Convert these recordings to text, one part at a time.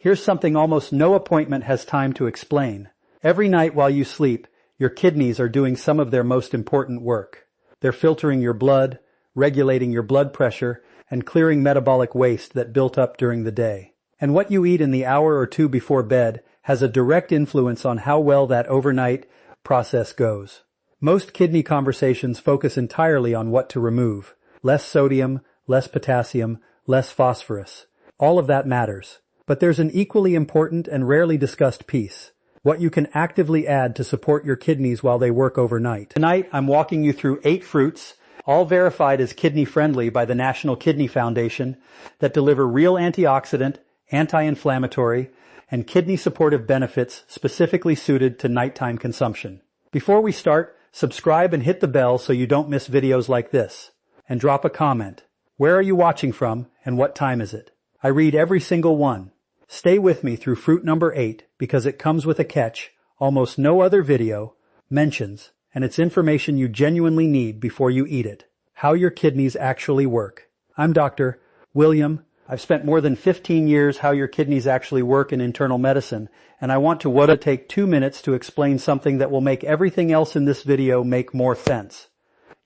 Here's something almost no appointment has time to explain. Every night while you sleep, your kidneys are doing some of their most important work. They're filtering your blood, regulating your blood pressure, and clearing metabolic waste that built up during the day. And what you eat in the hour or two before bed has a direct influence on how well that overnight process goes. Most kidney conversations focus entirely on what to remove. Less sodium, less potassium, less phosphorus. All of that matters. But there's an equally important and rarely discussed piece: what you can actively add to support your kidneys while they work overnight. Tonight, I'm walking you through 8 fruits, all verified as kidney-friendly by the National Kidney Foundation, that deliver real antioxidant, anti-inflammatory, and kidney-supportive benefits specifically suited to nighttime consumption. Before we start, subscribe and hit the bell so you don't miss videos like this. And drop a comment. Where are you watching from, and what time is it? I read every single one. Stay with me through fruit number 8 because it comes with a catch almost no other video mentions, and it's information you genuinely need before you eat it. How your kidneys actually work. I'm Dr. William. I've spent more than 15 years how your kidneys actually work in internal medicine, and I want to take 2 minutes to explain something that will make everything else in this video make more sense.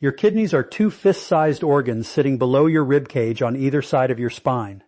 Your kidneys are 2 fist-sized organs sitting below your rib cage on either side of your spine.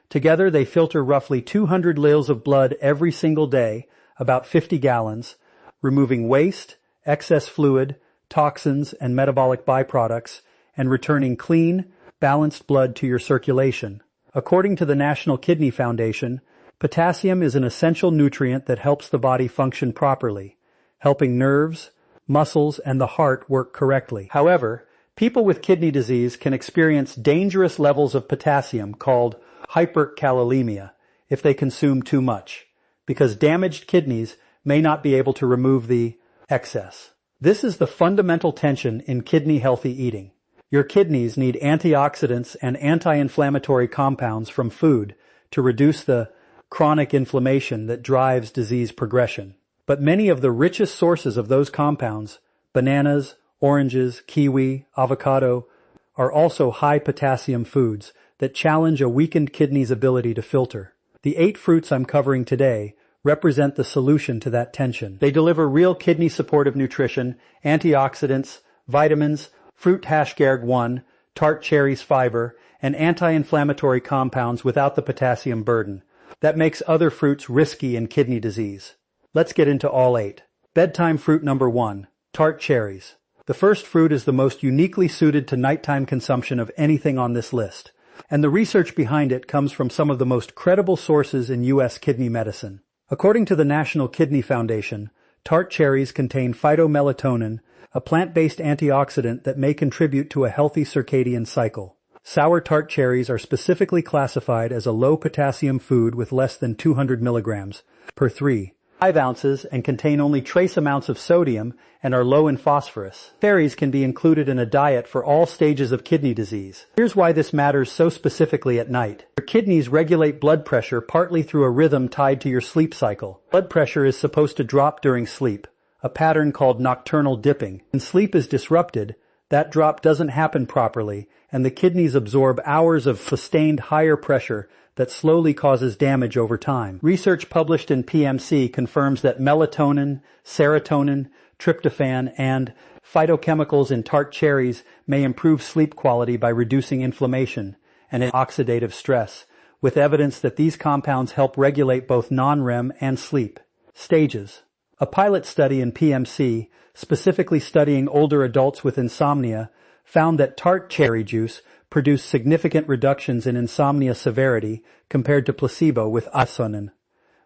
Together, they filter roughly 200 liters of blood every single day, about 50 gallons, removing waste, excess fluid, toxins, and metabolic byproducts, and returning clean, balanced blood to your circulation. According to the National Kidney Foundation, potassium is an essential nutrient that helps the body function properly, helping nerves, muscles, and the heart work correctly. However, people with kidney disease can experience dangerous levels of potassium called hyperkalemia if they consume too much, because damaged kidneys may not be able to remove the excess. This is the fundamental tension in kidney-healthy eating. Your kidneys need antioxidants and anti-inflammatory compounds from food to reduce the chronic inflammation that drives disease progression. But many of the richest sources of those compounds, bananas, oranges, kiwi, avocado, are also high potassium foods that challenge a weakened kidney's ability to filter. The 8 fruits I'm covering today represent the solution to that tension. They deliver real kidney-supportive nutrition, antioxidants, vitamins, fruit hashgarg 1, tart cherries fiber, and anti-inflammatory compounds without the potassium burden. That makes other fruits risky in kidney disease. Let's get into all 8. Bedtime fruit number 1, tart cherries. The first fruit is the most uniquely suited to nighttime consumption of anything on this list, and the research behind it comes from some of the most credible sources in U.S. kidney medicine. According to the National Kidney Foundation, tart cherries contain phytomelatonin, a plant-based antioxidant that may contribute to a healthy circadian cycle. Sour tart cherries are specifically classified as a low-potassium food with less than 200 milligrams per 5 ounces and contain only trace amounts of sodium and are low in phosphorus. Cherries can be included in a diet for all stages of kidney disease. Here's why this matters so specifically at night. Your kidneys regulate blood pressure partly through a rhythm tied to your sleep cycle. Blood pressure is supposed to drop during sleep, a pattern called nocturnal dipping. When sleep is disrupted, that drop doesn't happen properly, and the kidneys absorb hours of sustained higher pressure that slowly causes damage over time. Research published in PMC confirms that melatonin, serotonin, tryptophan, and phytochemicals in tart cherries may improve sleep quality by reducing inflammation and oxidative stress, with evidence that these compounds help regulate both non-REM and sleep stages. A pilot study in PMC, specifically studying older adults with insomnia, found that tart cherry juice produced significant reductions in insomnia severity compared to placebo with asonin,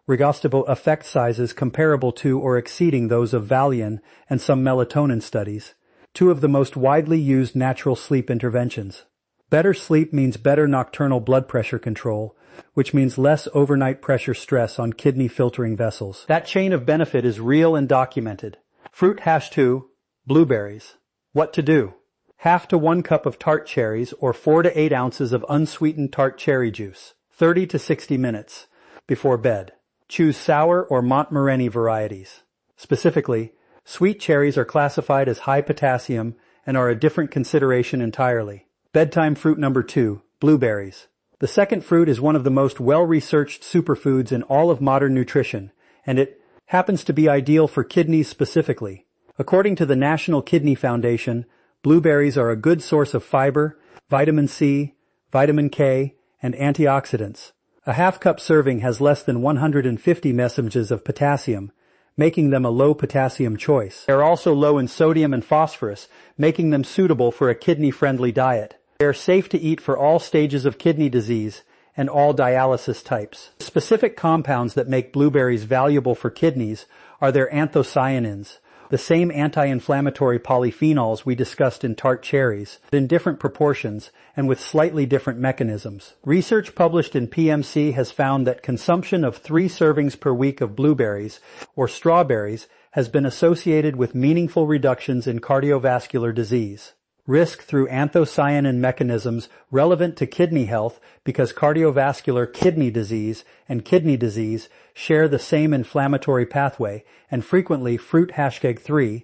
regostable effect sizes comparable to or exceeding those of Valium and some melatonin studies, 2 of the most widely used natural sleep interventions. Better sleep means better nocturnal blood pressure control, which means less overnight pressure stress on kidney filtering vessels. That chain of benefit is real and documented. Fruit hash 2, blueberries. What to do? Half to 1 cup of tart cherries or 4 to 8 ounces of unsweetened tart cherry juice, 30 to 60 minutes before bed. Choose sour or Montmorency varieties. Specifically, sweet cherries are classified as high potassium and are a different consideration entirely. Bedtime fruit number 2, blueberries. The second fruit is one of the most well-researched superfoods in all of modern nutrition, and it happens to be ideal for kidneys specifically. According to the National Kidney Foundation, blueberries are a good source of fiber, vitamin C, vitamin K, and antioxidants. A half-cup serving has less than 150 mg of potassium, making them a low-potassium choice. They are also low in sodium and phosphorus, making them suitable for a kidney-friendly diet. They are safe to eat for all stages of kidney disease and all dialysis types. Specific compounds that make blueberries valuable for kidneys are their anthocyanins, the same anti-inflammatory polyphenols we discussed in tart cherries, in different proportions and with slightly different mechanisms. Research published in PMC has found that consumption of 3 servings per week of blueberries or strawberries has been associated with meaningful reductions in cardiovascular disease risk through anthocyanin mechanisms relevant to kidney health because cardiovascular kidney disease and kidney disease share the same inflammatory pathway, and frequently fruit #3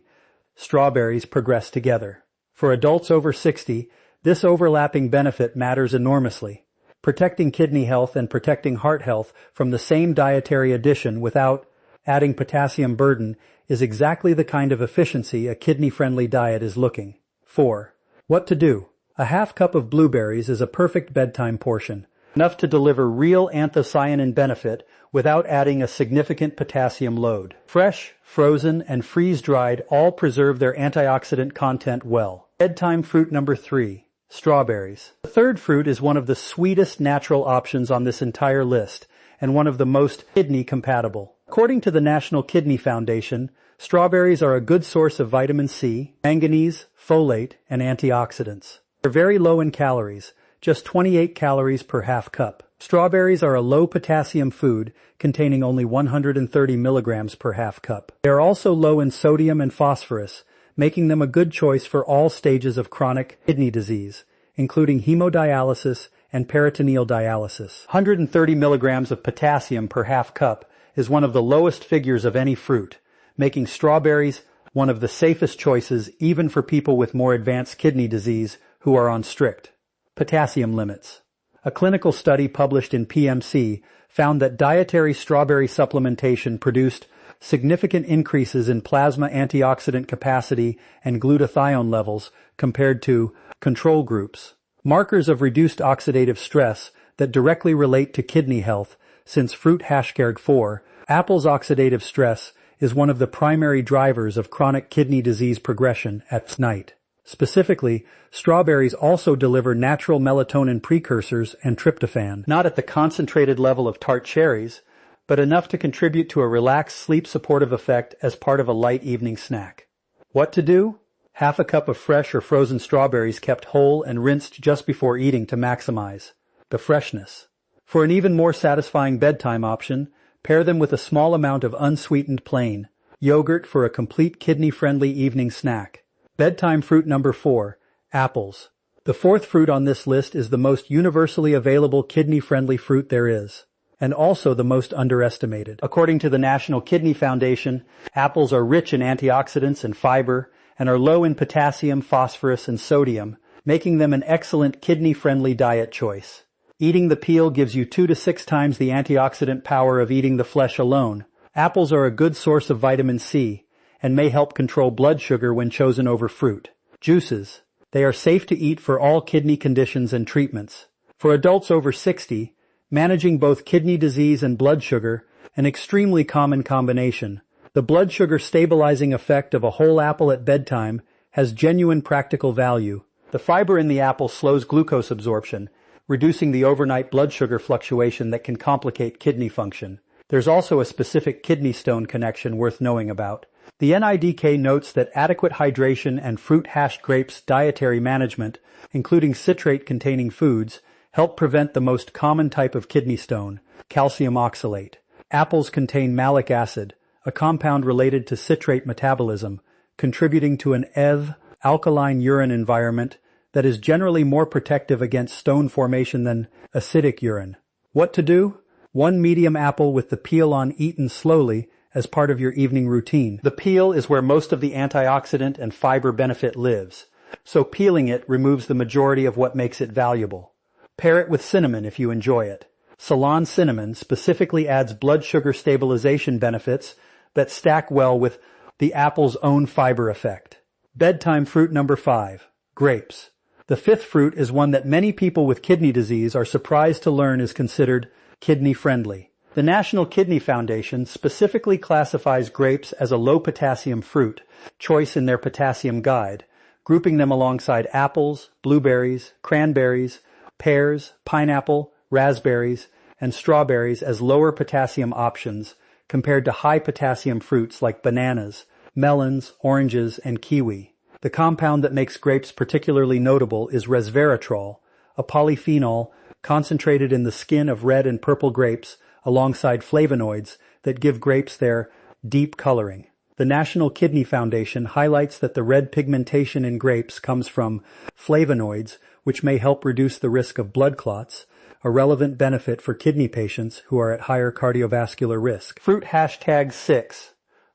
strawberries progress together. For adults over 60, this overlapping benefit matters enormously. Protecting kidney health and protecting heart health from the same dietary addition without adding potassium burden is exactly the kind of efficiency a kidney-friendly diet is looking. 4. What to do? A half cup of blueberries is a perfect bedtime portion, enough to deliver real anthocyanin benefit without adding a significant potassium load. Fresh, frozen, and freeze-dried all preserve their antioxidant content well. Bedtime fruit number 3. Strawberries. The third fruit is one of the sweetest natural options on this entire list, and one of the most kidney-compatible. According to the National Kidney Foundation, strawberries are a good source of vitamin C, manganese, folate, and antioxidants. They're very low in calories, just 28 calories per half cup. Strawberries are a low-potassium food containing only 130 milligrams per half cup. They are also low in sodium and phosphorus, making them a good choice for all stages of chronic kidney disease, including hemodialysis and peritoneal dialysis. 130 milligrams of potassium per half cup is one of the lowest figures of any fruit, making strawberries one of the safest choices even for people with more advanced kidney disease who are on strict potassium limits. A clinical study published in PMC found that dietary strawberry supplementation produced significant increases in plasma antioxidant capacity and glutathione levels compared to control groups, markers of reduced oxidative stress that directly relate to kidney health. Since fruit #4, apple's oxidative stress is one of the primary drivers of chronic kidney disease progression at night. Specifically, strawberries also deliver natural melatonin precursors and tryptophan, not at the concentrated level of tart cherries, but enough to contribute to a relaxed sleep-supportive effect as part of a light evening snack. What to do? Half a cup of fresh or frozen strawberries kept whole and rinsed just before eating to maximize the freshness. For an even more satisfying bedtime option, pair them with a small amount of unsweetened plain yogurt for a complete kidney-friendly evening snack. Bedtime fruit number 4. Apples. The fourth fruit on this list is the most universally available kidney-friendly fruit there is, and also the most underestimated. According to the National Kidney Foundation, apples are rich in antioxidants and fiber, and are low in potassium, phosphorus, and sodium, making them an excellent kidney-friendly diet choice. Eating the peel gives you 2 to 6 times the antioxidant power of eating the flesh alone. Apples are a good source of vitamin C, and may help control blood sugar when chosen over fruit. Juices. They are safe to eat for all kidney conditions and treatments. For adults over 60, managing both kidney disease and blood sugar, an extremely common combination. The blood sugar stabilizing effect of a whole apple at bedtime has genuine practical value. The fiber in the apple slows glucose absorption, reducing the overnight blood sugar fluctuation that can complicate kidney function. There's also a specific kidney stone connection worth knowing about. The NIDK notes that adequate hydration and fruit grapes dietary management, including citrate-containing foods, help prevent the most common type of kidney stone, calcium oxalate. Apples contain malic acid, a compound related to citrate metabolism, contributing to an EV, alkaline urine environment that is generally more protective against stone formation than acidic urine. What to do? 1 medium apple with the peel on eaten slowly as part of your evening routine. The peel is where most of the antioxidant and fiber benefit lives, so peeling it removes the majority of what makes it valuable. Pair it with cinnamon if you enjoy it. Ceylon cinnamon specifically adds blood sugar stabilization benefits that stack well with the apple's own fiber effect. Bedtime fruit number 5. Grapes. The fifth fruit is one that many people with kidney disease are surprised to learn is considered kidney-friendly. The National Kidney Foundation specifically classifies grapes as a low-potassium fruit choice in their potassium guide, grouping them alongside apples, blueberries, cranberries, pears, pineapple, raspberries, and strawberries as lower potassium options compared to high potassium fruits like bananas, melons, oranges, and kiwi. The compound that makes grapes particularly notable is resveratrol, a polyphenol concentrated in the skin of red and purple grapes alongside flavonoids that give grapes their deep coloring. The National Kidney Foundation highlights that the red pigmentation in grapes comes from flavonoids, which may help reduce the risk of blood clots, a relevant benefit for kidney patients who are at higher cardiovascular risk. Fruit #6.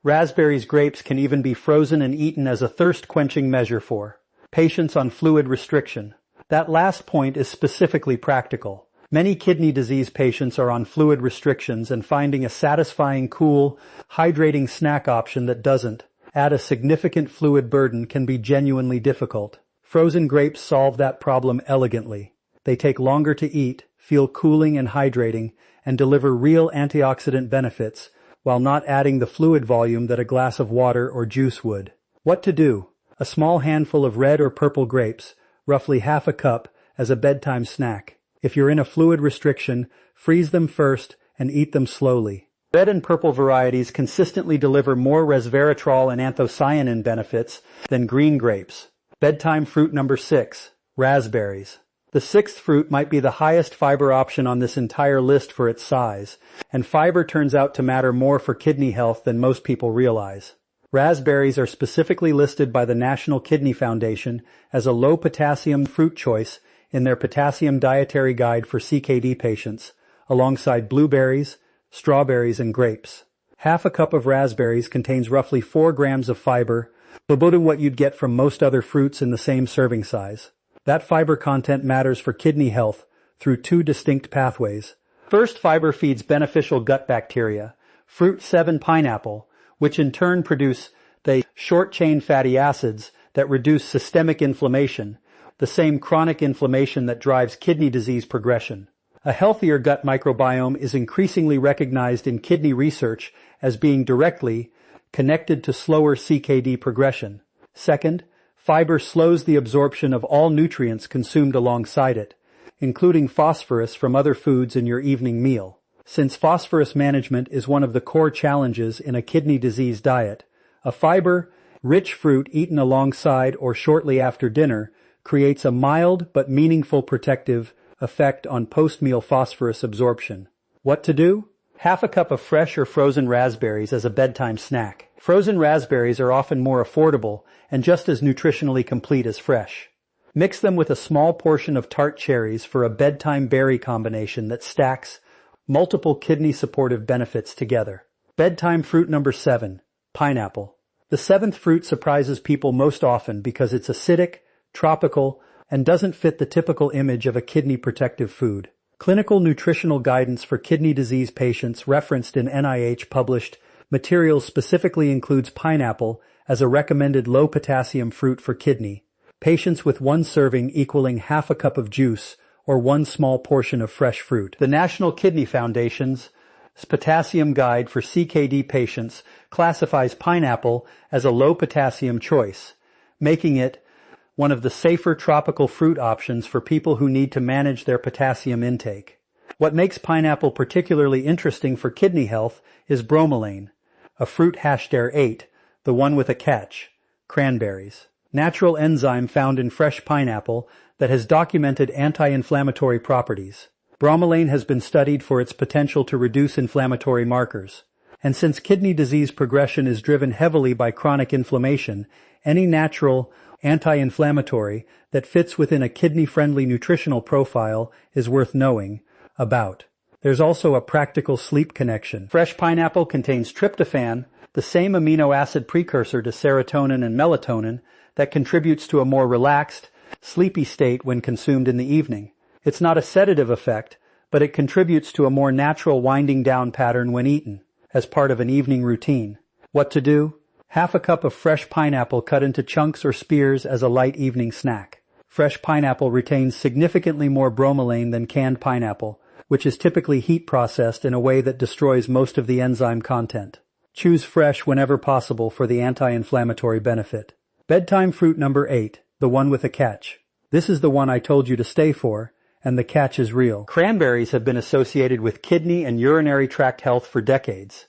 Raspberries. Grapes can even be frozen and eaten as a thirst-quenching measure for patients on fluid restriction. That last point is specifically practical. Many kidney disease patients are on fluid restrictions, and finding a satisfying, cool, hydrating snack option that doesn't add a significant fluid burden can be genuinely difficult. Frozen grapes solve that problem elegantly. They take longer to eat, feel cooling and hydrating, and deliver real antioxidant benefits while not adding the fluid volume that a glass of water or juice would. What to do? A small handful of red or purple grapes, roughly half a cup, as a bedtime snack. If you're in a fluid restriction, freeze them first and eat them slowly. Red and purple varieties consistently deliver more resveratrol and anthocyanin benefits than green grapes. Bedtime fruit number 6. Raspberries. The sixth fruit might be the highest fiber option on this entire list for its size, and fiber turns out to matter more for kidney health than most people realize. Raspberries are specifically listed by the National Kidney Foundation as a low-potassium fruit choice in their Potassium Dietary Guide for CKD patients, alongside blueberries, strawberries, and grapes. Half a cup of raspberries contains roughly 4 grams of fiber, about what you'd get from most other fruits in the same serving size. That fiber content matters for kidney health through 2 distinct pathways. First, fiber feeds beneficial gut bacteria, fruit 7 pineapple, which in turn produce the short-chain fatty acids that reduce systemic inflammation, the same chronic inflammation that drives kidney disease progression. A healthier gut microbiome is increasingly recognized in kidney research as being directly connected to slower CKD progression. Second, fiber slows the absorption of all nutrients consumed alongside it, including phosphorus from other foods in your evening meal. Since phosphorus management is one of the core challenges in a kidney disease diet, a fiber-rich fruit eaten alongside or shortly after dinner creates a mild but meaningful protective effect on post-meal phosphorus absorption. What to do? Half a cup of fresh or frozen raspberries as a bedtime snack. Frozen raspberries are often more affordable and just as nutritionally complete as fresh. Mix them with a small portion of tart cherries for a bedtime berry combination that stacks multiple kidney-supportive benefits together. Bedtime fruit number 7. Pineapple. The 7th fruit surprises people most often because it's acidic, tropical, and doesn't fit the typical image of a kidney-protective food. Clinical nutritional guidance for kidney disease patients referenced in NIH-published materials specifically includes pineapple as a recommended low-potassium fruit for kidney patients, with 1 serving equaling half a cup of juice or 1 small portion of fresh fruit. The National Kidney Foundation's Potassium Guide for CKD patients classifies pineapple as a low-potassium choice, making it one of the safer tropical fruit options for people who need to manage their potassium intake. What makes pineapple particularly interesting for kidney health is bromelain, a fruit #8, the one with a catch, cranberries. Natural enzyme found in fresh pineapple that has documented anti-inflammatory properties. Bromelain has been studied for its potential to reduce inflammatory markers. And since kidney disease progression is driven heavily by chronic inflammation, any natural anti-inflammatory that fits within a kidney-friendly nutritional profile is worth knowing about. There's also a practical sleep connection. Fresh pineapple contains tryptophan, the same amino acid precursor to serotonin and melatonin that contributes to a more relaxed, sleepy state when consumed in the evening. It's not a sedative effect, but it contributes to a more natural winding down pattern when eaten, as part of an evening routine. What to do? Half a cup of fresh pineapple cut into chunks or spears as a light evening snack. Fresh pineapple retains significantly more bromelain than canned pineapple, which is typically heat processed in a way that destroys most of the enzyme content. Choose fresh whenever possible for the anti-inflammatory benefit. Bedtime fruit number 8, the one with a catch. This is the one I told you to stay for, and the catch is real. Cranberries have been associated with kidney and urinary tract health for decades,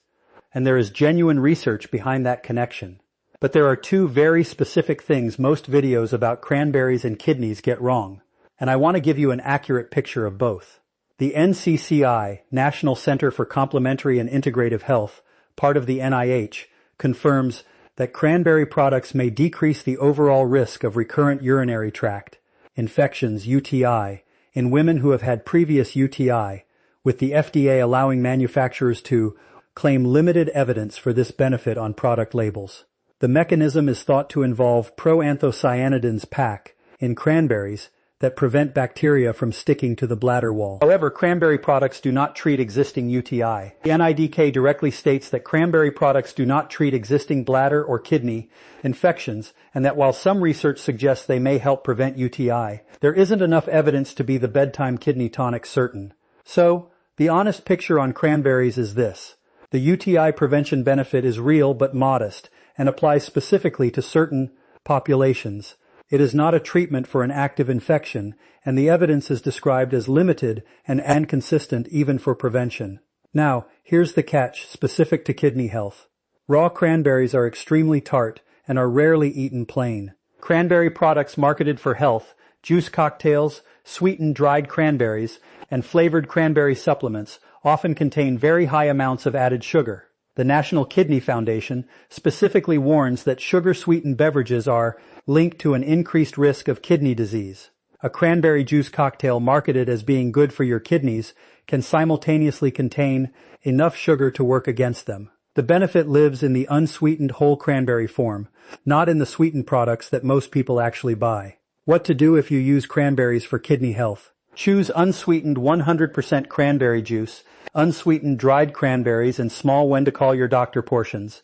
and there is genuine research behind that connection. But there are two very specific things most videos about cranberries and kidneys get wrong, and I want to give you an accurate picture of both. The NCCI, National Center for Complementary and Integrative Health, part of the NIH, confirms that cranberry products may decrease the overall risk of recurrent urinary tract infections, UTI, in women who have had previous UTI, with the FDA allowing manufacturers to claim limited evidence for this benefit on product labels. The mechanism is thought to involve proanthocyanidins PAC in cranberries that prevent bacteria from sticking to the bladder wall. However, cranberry products do not treat existing UTI. The NIDK directly states that cranberry products do not treat existing bladder or kidney infections, and that while some research suggests they may help prevent UTI, there isn't enough evidence to be the bedtime kidney tonic certain. So, the honest picture on cranberries is this. The UTI prevention benefit is real but modest, and applies specifically to certain populations. It is not a treatment for an active infection, and the evidence is described as limited and inconsistent even for prevention. Now, here's the catch specific to kidney health. Raw cranberries are extremely tart and are rarely eaten plain. Cranberry products marketed for health, juice cocktails, sweetened dried cranberries, and flavored cranberry supplements often contain very high amounts of added sugar. The National Kidney Foundation specifically warns that sugar-sweetened beverages are linked to an increased risk of kidney disease. A cranberry juice cocktail marketed as being good for your kidneys can simultaneously contain enough sugar to work against them. The benefit lives in the unsweetened whole cranberry form, not in the sweetened products that most people actually buy. What to do if you use cranberries for kidney health? Choose unsweetened 100% cranberry juice, unsweetened dried cranberries in small when-to-call-your-doctor portions,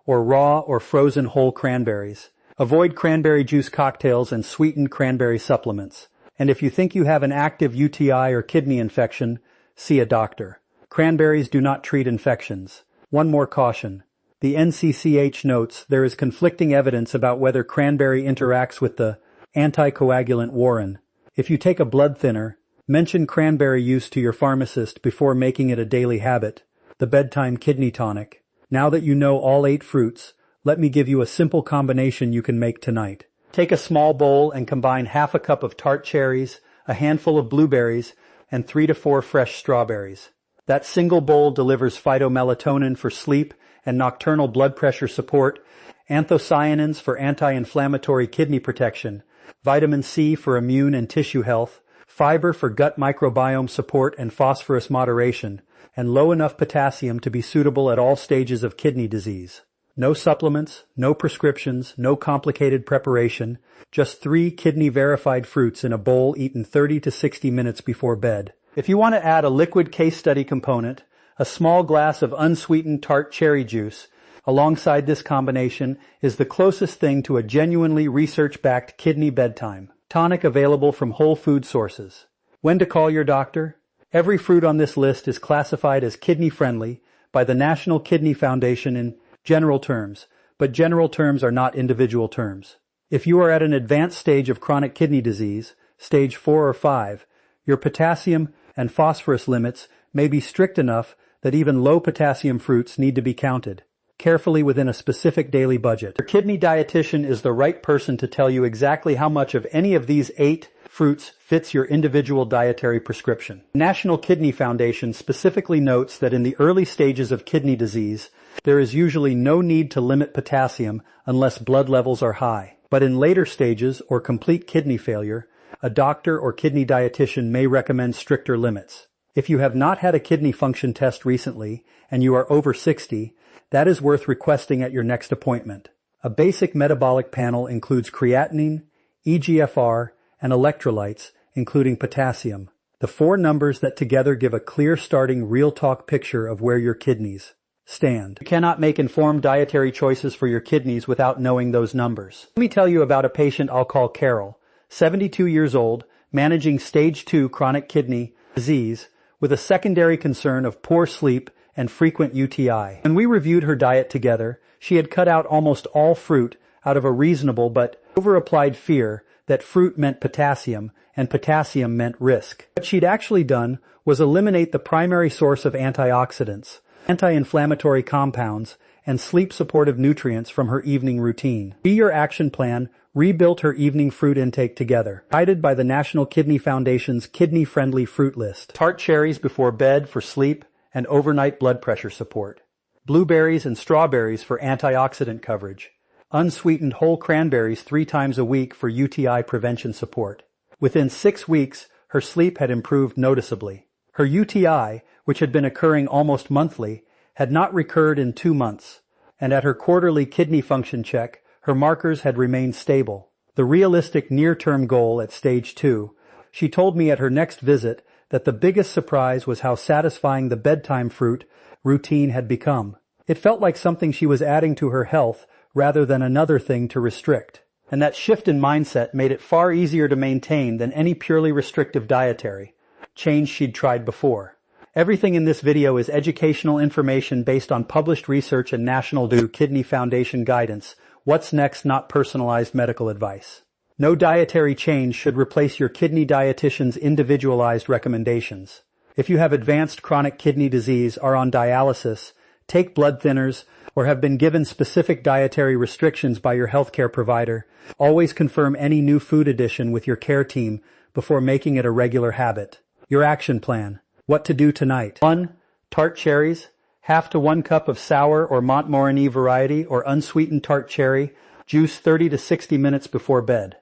or raw or frozen whole cranberries. Avoid cranberry juice cocktails and sweetened cranberry supplements. And if you think you have an active UTI or kidney infection, see a doctor. Cranberries do not treat infections. One more caution. The NCCH notes there is conflicting evidence about whether cranberry interacts with the anticoagulant warfarin. If you take a blood thinner, mention cranberry use to your pharmacist before making it a daily habit. The Bedtime Kidney Tonic. Now that you know all 8 fruits, let me give you a simple combination you can make tonight. Take a small bowl and combine half a cup of tart cherries, a handful of blueberries, and 3 to 4 fresh strawberries. That single bowl delivers phytomelatonin for sleep and nocturnal blood pressure support, anthocyanins for anti-inflammatory kidney protection, vitamin C for immune and tissue health, fiber for gut microbiome support and phosphorus moderation, and low enough potassium to be suitable at all stages of kidney disease. No supplements, no prescriptions, no complicated preparation, just 3 kidney-verified fruits in a bowl eaten 30 to 60 minutes before bed. If you want to add a liquid case study component, a small glass of unsweetened tart cherry juice, alongside this combination is the closest thing to a genuinely research-backed kidney bedtime tonic available from whole food sources. When to call your doctor? Every fruit on this list is classified as kidney-friendly by the National Kidney Foundation in general terms, but general terms are not individual terms. If you are at an advanced stage of chronic kidney disease, stage 4 or 5, your potassium and phosphorus limits may be strict enough that even low potassium fruits need to be counted carefully within a specific daily budget. Your kidney dietitian is the right person to tell you exactly how much of any of these 8 fruits fits your individual dietary prescription. The National Kidney Foundation specifically notes that in the early stages of kidney disease, there is usually no need to limit potassium unless blood levels are high. But in later stages or complete kidney failure, a doctor or kidney dietitian may recommend stricter limits. If you have not had a kidney function test recently and you are over 60, that is worth requesting at your next appointment. A basic metabolic panel includes creatinine, EGFR, and electrolytes, including potassium. The four numbers that together give a clear starting real talk picture of where your kidneys stand. You cannot make informed dietary choices for your kidneys without knowing those numbers. Let me tell you about a patient I'll call Carol, 72 years old, managing stage 2 chronic kidney disease with a secondary concern of poor sleep and frequent UTI. When we reviewed her diet together, she had cut out almost all fruit out of a reasonable but over-applied fear that fruit meant potassium and potassium meant risk. What she'd actually done was eliminate the primary source of antioxidants, anti-inflammatory compounds, and sleep-supportive nutrients from her evening routine. Be Your Action Plan rebuilt her evening fruit intake together, guided by the National Kidney Foundation's kidney-friendly fruit list. Tart cherries before bed for sleep and overnight blood pressure support. Blueberries and strawberries for antioxidant coverage. Unsweetened whole cranberries 3 times a week for UTI prevention support. Within 6 weeks, her sleep had improved noticeably. Her UTI, which had been occurring almost monthly, had not recurred in 2 months, and at her quarterly kidney function check, her markers had remained stable. The realistic near-term goal at stage 2, she told me at her next visit that the biggest surprise was how satisfying the bedtime fruit routine had become. It felt like something she was adding to her health rather than another thing to restrict. And that shift in mindset made it far easier to maintain than any purely restrictive dietary change she'd tried before. Everything in this video is educational information based on published research and National Kidney Foundation guidance. What's next, not personalized medical advice. No dietary change should replace your kidney dietitian's individualized recommendations. If you have advanced chronic kidney disease, are on dialysis, take blood thinners, or have been given specific dietary restrictions by your healthcare provider, always confirm any new food addition with your care team before making it a regular habit. Your action plan. What to do tonight. 1. Tart cherries, half to 1 cup of sour or Montmorillon variety or unsweetened tart cherry, juice 30 to 60 minutes before bed.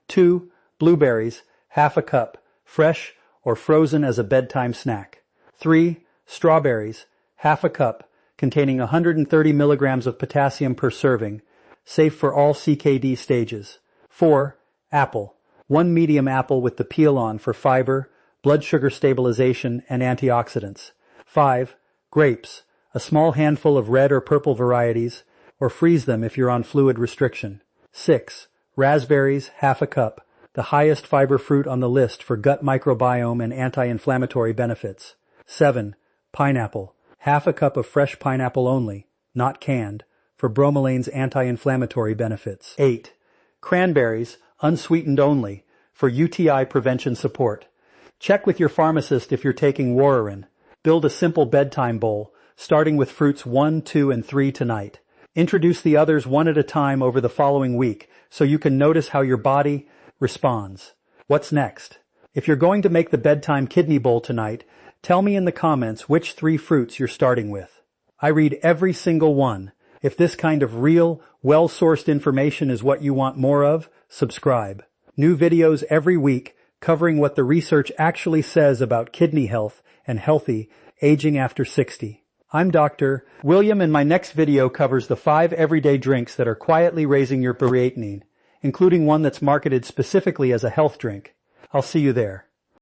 2. Blueberries, half a cup, fresh or frozen as a bedtime snack. 3. Strawberries, half a cup, containing 130 milligrams of potassium per serving, safe for all CKD stages. 4. Apple, 1 medium apple with the peel on for fiber, blood sugar stabilization, and antioxidants. 5. Grapes, a small handful of red or purple varieties, or freeze them if you're on fluid restriction. 6. Raspberries, half a cup, the highest fiber fruit on the list for gut microbiome and anti-inflammatory benefits. 7. Pineapple, half a cup of fresh pineapple only, not canned, for bromelain's anti-inflammatory benefits. 8. Cranberries, unsweetened only, for UTI prevention support. Check with your pharmacist if you're taking Warfarin. Build a simple bedtime bowl, starting with fruits 1, 2, and 3 tonight. Introduce the others one at a time over the following week so you can notice how your body responds. What's next? If you're going to make the bedtime kidney bowl tonight, tell me in the comments which 3 fruits you're starting with. I read every single one. If this kind of real, well-sourced information is what you want more of, subscribe. New videos every week covering what the research actually says about kidney health and healthy aging after 60. I'm Dr. William, and my next video covers the 5 everyday drinks that are quietly raising your creatinine, including one that's marketed specifically as a health drink. I'll see you there.